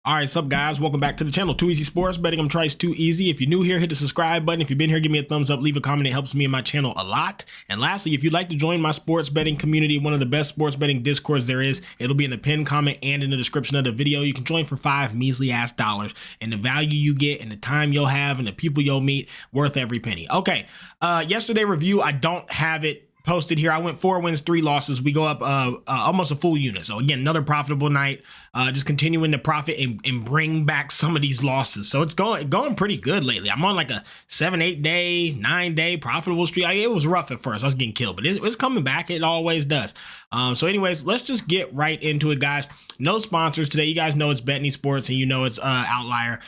All right, sup guys, welcome back to the channel. Too Easy Sports Betting. I'm Trice Too Easy. If you're new here, hit the subscribe button. If you've been here, give me a thumbs up, leave a comment. It helps me and my channel a lot. And lastly, if you'd like to join my sports betting community, one of the best sports betting discords there is, it'll be in the pinned comment and in the description of the video. You can join for $5 measly ass. And the value you get and the time you'll have and the people you'll meet, worth every penny. Okay, yesterday review, I don't have it posted here. I went 4 wins, 3 losses. We go up almost a full unit. So again, another profitable night. Just continuing to profit and bring back some of these losses. So it's going pretty good lately. I'm on like a 7-8 day, 9 day profitable streak. It was rough at first. I was getting killed, but it's coming back. It always does. So anyways, let's just get right into it, guys. No sponsors today. You guys know it's Betney Sports and you know it's Outlier.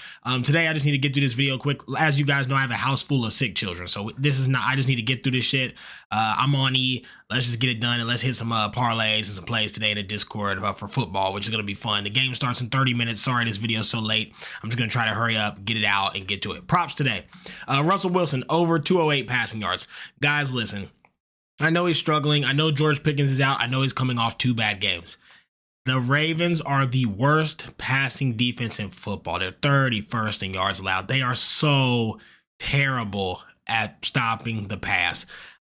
Today I just need to get through this video quick. As you guys know, I have a house full of sick children. So this is not, I just need to get through this shit. I'm on E. Let's just get it done and let's hit some parlays and some plays today in the Discord for football, which is going to be fun. The game starts in 30 minutes. Sorry this video is so late. I'm just going to try to hurry up, get it out, and get to it. Props today. Russell Wilson, over 208 passing yards. Guys, listen. I know he's struggling. I know George Pickens is out. I know he's coming off 2 bad games. The Ravens are the worst passing defense in football. They're 31st in yards allowed. They are so terrible at stopping the pass.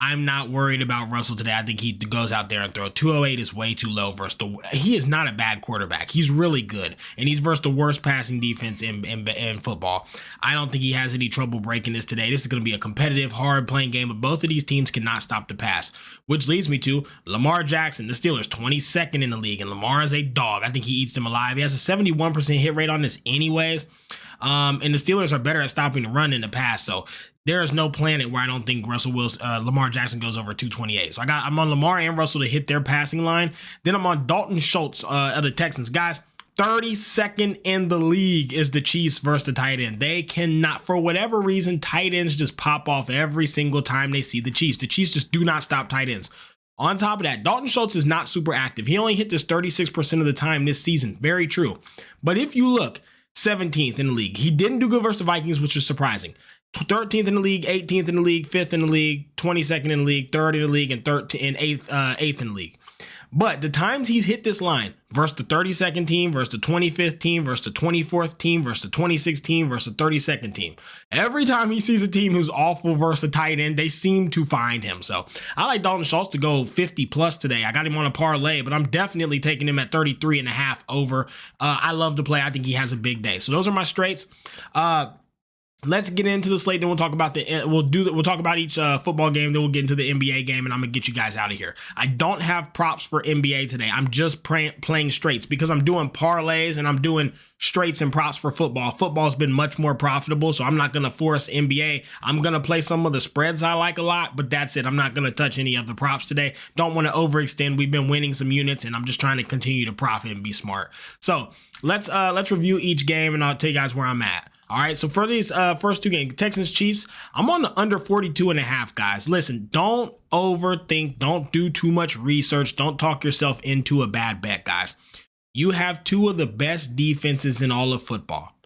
I'm not worried about Russell today. I think he goes out there and throws. 208 is way too low versus he is not a bad quarterback. He's really good, and he's versus the worst passing defense in football. I don't think he has any trouble breaking this today. This is going to be a competitive, hard-playing game, but both of these teams cannot stop the pass, which leads me to Lamar Jackson, the Steelers, 22nd in the league, and Lamar is a dog. I think he eats them alive. He has a 71% hit rate on this anyways, and the Steelers are better at stopping the run than the pass, so there is no planet where I don't think Lamar Jackson goes over 228. So I'm on Lamar and Russell to hit their passing line. Then I'm on Dalton Schultz of the Texans. Guys, 32nd in the league is the Chiefs versus the tight end. They cannot, for whatever reason, tight ends just pop off every single time they see the Chiefs. The Chiefs just do not stop tight ends. On top of that, Dalton Schultz is not super active. He only hit this 36% of the time this season. Very true. But if you look, 17th in the league. He didn't do good versus the Vikings, which is surprising. 13th in the league, 18th in the league, 5th in the league, 22nd in the league, 3rd in the league, and 8th in the league. But the times he's hit this line versus the 32nd team, versus the 25th team, versus the 24th team, versus the 26th team, versus the 32nd team. Every time he sees a team who's awful versus a tight end, they seem to find him. So I like Dalton Schultz to go 50 plus today. I got him on a parlay, but I'm definitely taking him at 33.5 over. I love to play. I think he has a big day. So those are my straights. Let's get into the slate. Then we'll talk about we'll talk about each football game. Then we'll get into the NBA game, and I'm gonna get you guys out of here. I don't have props for NBA today. I'm just playing straights because I'm doing parlays and I'm doing straights and props for football. Football's been much more profitable, so I'm not gonna force NBA. I'm gonna play some of the spreads I like a lot, but that's it. I'm not gonna touch any of the props today. Don't want to overextend. We've been winning some units, and I'm just trying to continue to profit and be smart. So let's review each game, and I'll tell you guys where I'm at. All right, so for these first 2 games, Texans Chiefs, I'm on the under 42.5, guys. Listen, don't overthink. Don't do too much research. Don't talk yourself into a bad bet, guys. You have 2 of the best defenses in all of football.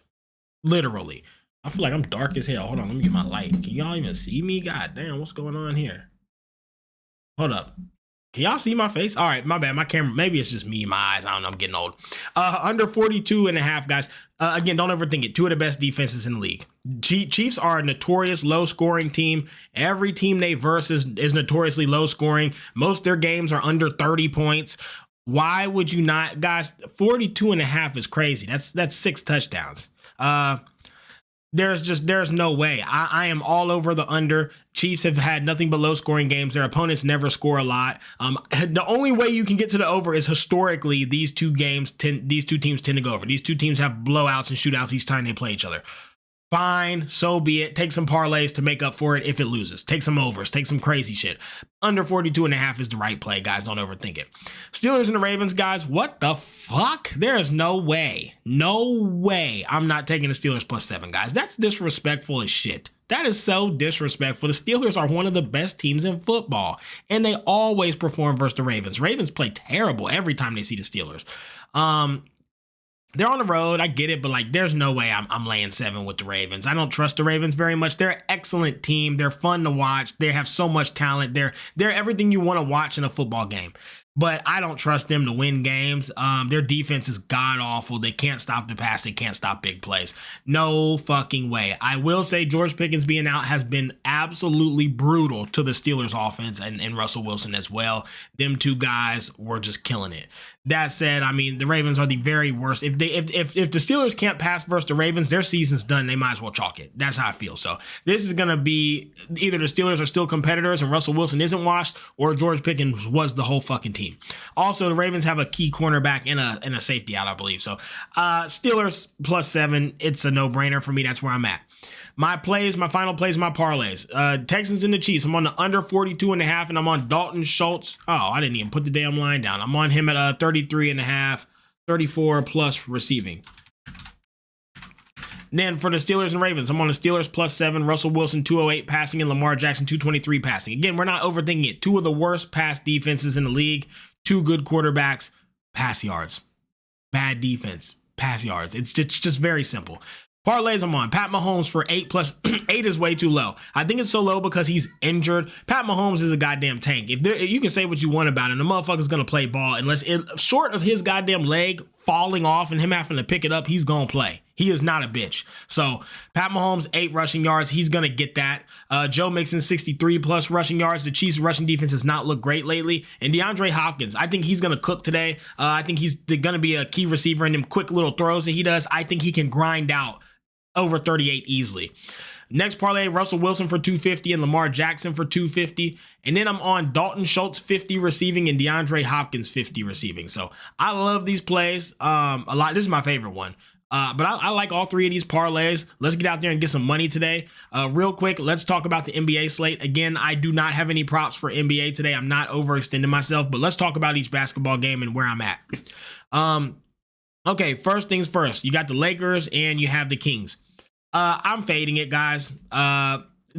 Literally. I feel like I'm dark as hell. Hold on, let me get my light. Can y'all even see me? God damn, what's going on here? Hold up. Can y'all see my face? All right, my bad. My camera, maybe it's just me, my eyes. I don't know. I'm getting old. Under 42.5, guys. Again, don't overthink it. 2 of the best defenses in the league. Chiefs are a notorious low-scoring team. Every team they verse is notoriously low-scoring. Most of their games are under 30 points. Why would you not? Guys, 42.5 is crazy. That's 6 touchdowns. There's no way. I am all over the under. Chiefs have had nothing but low scoring games. Their opponents never score a lot. The only way you can get to the over is historically these two teams tend to go over. These 2 teams have blowouts and shootouts each time they play each other. Fine, so be it. Take some parlays to make up for it if it loses. Take some overs. Take some crazy shit. Under 42.5 is the right play, guys. Don't overthink it. Steelers and the Ravens, guys. What the fuck? There is no way. No way I'm not taking the Steelers +7, guys. That's disrespectful as shit. That is so disrespectful. The Steelers are one of the best teams in football, and they always perform versus the Ravens. Ravens play terrible every time they see the Steelers. They're on the road. I get it, but like, there's no way I'm laying 7 with the Ravens. I don't trust the Ravens very much. They're an excellent team. They're fun to watch. They have so much talent. They're everything you want to watch in a football game. but I don't trust them to win games. Their defense is god awful. They can't stop the pass. They can't stop big plays. No fucking way. I will say George Pickens being out has been absolutely brutal to the Steelers offense and Russell Wilson as well. Them two guys were just killing it. That said, I mean, the Ravens are the very worst. If the Steelers can't pass versus the Ravens, their season's done. They might as well chalk it. That's how I feel. So this is going to be either the Steelers are still competitors and Russell Wilson isn't washed, or George Pickens was the whole fucking team. Also, the Ravens have a key cornerback and a safety out, I believe. So Steelers +7, it's a no-brainer for me. That's where I'm at. My final plays, my parlays. Texans and the Chiefs. I'm on the under 42.5, and I'm on Dalton Schultz. Oh, I didn't even put the damn line down. I'm on him at 33.5, 34 plus receiving. Then for the Steelers and Ravens, I'm on the Steelers +7, Russell Wilson 208 passing, and Lamar Jackson 223 passing. Again, we're not overthinking it. Two of the worst pass defenses in the league, two good quarterbacks, pass yards. Bad defense, pass yards. It's just very simple. Parlays I'm on. Pat Mahomes for 8 plus 8 is way too low. I think it's so low because he's injured. Pat Mahomes is a goddamn tank. You can say what you want about him, the motherfucker's gonna play ball short of his goddamn leg falling off and him having to pick it up, he's gonna play. He is not a bitch. So Pat Mahomes, 8 rushing yards. He's going to get that. Joe Mixon, 63 plus rushing yards. The Chiefs' rushing defense has not looked great lately. And DeAndre Hopkins, I think he's going to cook today. I think he's going to be a key receiver in them quick little throws that he does. I think he can grind out over 38 easily. Next parlay, Russell Wilson for 250 and Lamar Jackson for 250. And then I'm on Dalton Schultz 50 receiving and DeAndre Hopkins 50 receiving. So I love these plays a lot. This is my favorite one. But I like all three of these parlays. Let's get out there and get some money today. Real quick, let's talk about the NBA slate. Again, I do not have any props for NBA today. I'm not overextending myself, but let's talk about each basketball game and where I'm at. Okay, first things first. You got the Lakers and you have the Kings. I'm fading it, guys.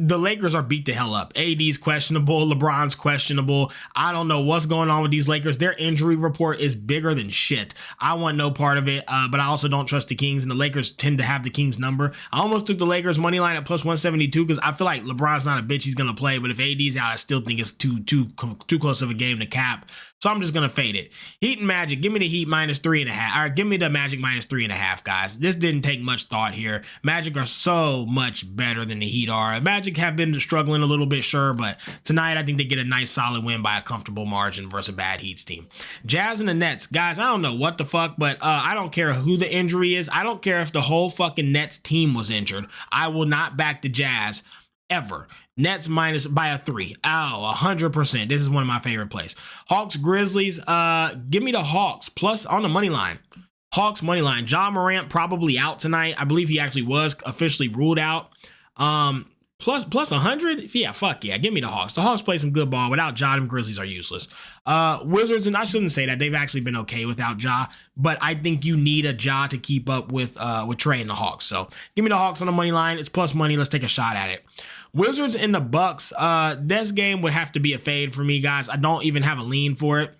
The Lakers are beat the hell up. AD's questionable. LeBron's questionable. I don't know what's going on with these Lakers. Their injury report is bigger than shit. I want no part of it, but I also don't trust the Kings, and the Lakers tend to have the Kings number. I almost took the Lakers money line at +172 because I feel like LeBron's not a bitch. He's going to play, but if AD's out, I still think it's too close of a game to cap. So I'm just going to fade it. Heat and Magic. Give me the Heat -3.5. All right, give me the Magic -3.5, guys. This didn't take much thought here. Magic are so much better than the Heat are. Magic have been struggling a little bit, sure, but tonight I think they get a nice solid win by a comfortable margin versus a bad Heat's team. Jazz and the Nets. Guys, I don't know what the fuck, but I don't care who the injury is. I don't care if the whole fucking Nets team was injured. I will not back the Jazz ever. Nets minus by a 3. Oh, 100%. This is one of my favorite plays. Hawks, Grizzlies. Give me the Hawks plus on the money line. Hawks money line. John Morant probably out tonight. I believe he actually was officially ruled out. Plus 100? Yeah, fuck yeah. Give me the Hawks. The Hawks play some good ball. Without Ja, them Grizzlies are useless. Wizards, and I shouldn't say that. They've actually been okay without Ja, but I think you need a Ja to keep up with Trey and the Hawks. So give me the Hawks on the money line. It's plus money. Let's take a shot at it. Wizards and the Bucks. This game would have to be a fade for me, guys. I don't even have a lean for it.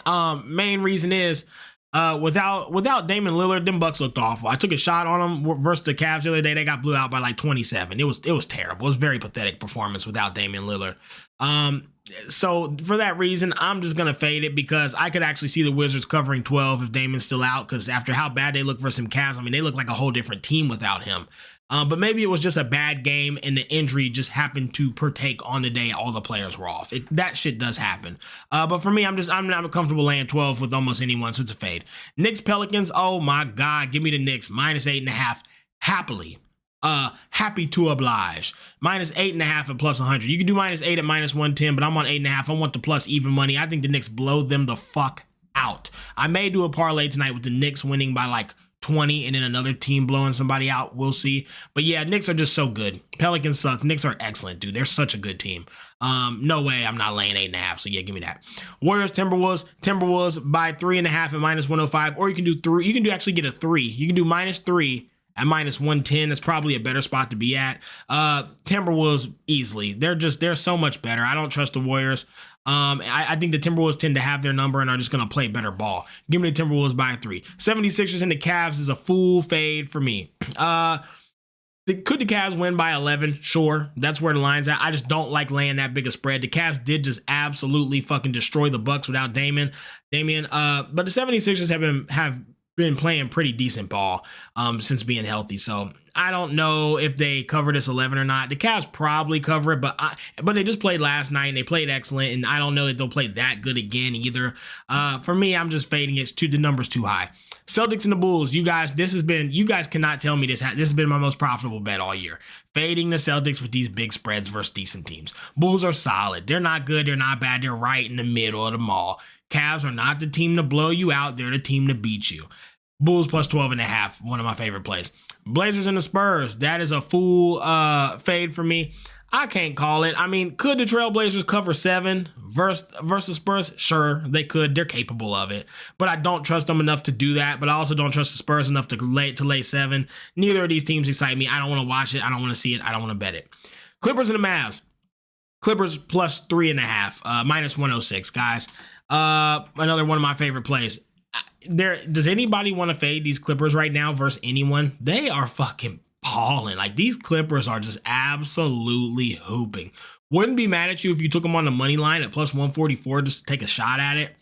Main reason is without Damian Lillard, them Bucks looked awful. I took a shot on them versus the Cavs the other day. They got blew out by like 27. It was terrible. It was a very pathetic performance without Damian Lillard. So for that reason, I'm just going to fade it because I could actually see the Wizards covering 12 if Damian's still out, because after how bad they look versus some Cavs, I mean, they look like a whole different team without him. But maybe it was just a bad game and the injury just happened to partake on the day all the players were off. That shit does happen. But for me, I'm not comfortable laying 12 with almost anyone, so it's a fade. Knicks, Pelicans, oh my God, give me the Knicks, -8.5, happily. Happy to oblige. -8.5 at +100. You can do -8 at -110, but I'm on 8.5. I want the plus even money. I think the Knicks blow them the fuck out. I may do a parlay tonight with the Knicks winning by like 20 and then another team blowing somebody out. We'll see. But yeah, Knicks are just so good. Pelicans suck. Knicks are excellent, dude. They're such a good team. No way I'm not laying 8.5. So yeah, give me that. Warriors, Timberwolves by 3.5 at -105. Or you can do 3. You can actually get a 3. You can do -3 at -110. That's probably a better spot to be at. Timberwolves easily. They're so much better. I don't trust the Warriors. I think the Timberwolves tend to have their number and are just going to play better ball. Give me the Timberwolves by 3. 76ers and the Cavs is a full fade for me. The Could the Cavs win by 11? Sure. That's where the line's at. I just don't like laying that big a spread. The Cavs did just absolutely fucking destroy the Bucks without Damian. But the 76ers have been playing pretty decent ball since being healthy. So I don't know if they cover this 11 or not. The Cavs probably cover it, but they just played last night and they played excellent, and I don't know that they'll play that good again either. For me, I'm just fading it. The number's too high. Celtics and the Bulls, you guys cannot tell me this has been my most profitable bet all year. Fading the Celtics with these big spreads versus decent teams. Bulls are solid. They're not good. They're not bad. They're right in the middle of the mall. Cavs are not the team to blow you out. They're the team to beat you. Bulls plus 12.5, one of my favorite plays. Blazers and the Spurs, that is a full fade for me. I can't call it. I mean, could the Trailblazers cover 7 versus Spurs? Sure, they could. They're capable of it. But I don't trust them enough to do that. But I also don't trust the Spurs enough to lay 7. Neither of these teams excite me. I don't want to watch it. I don't want to see it. I don't want to bet it. Clippers and the Mavs. Clippers plus 3.5, minus 106, guys. Another one of my favorite plays. Does anybody want to fade these Clippers right now versus anyone? They are fucking balling. Like, these Clippers are just absolutely hooping. Wouldn't be mad at you if you took them on the money line at plus 144 just to take a shot at it.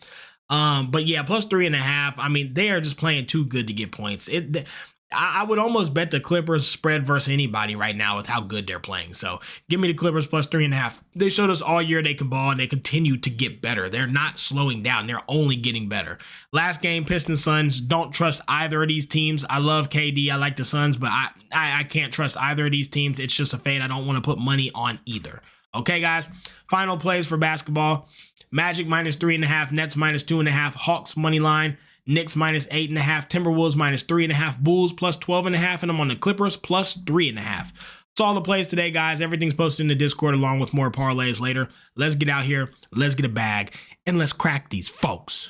But yeah, plus 3.5. I mean, they are just playing too good to get points. I would almost bet the Clippers spread versus anybody right now with how good they're playing. So give me the Clippers plus 3.5. They showed us all year they can ball, and they continue to get better. They're not slowing down. They're only getting better. Last game, Pistons Suns. Don't trust either of these teams. I love KD. I like the Suns, but I can't trust either of these teams. It's just a fade. I don't want to put money on either. Okay, guys. Final plays for basketball. Magic minus 3.5. Nets minus 2.5. Hawks money line. Knicks minus 8.5, Timberwolves minus 3.5, Bulls plus 12.5, and I'm on the Clippers plus 3.5. That's all the plays today, guys. Everything's posted in the Discord along with more parlays later. Let's get out here, let's get a bag, and let's crack these folks.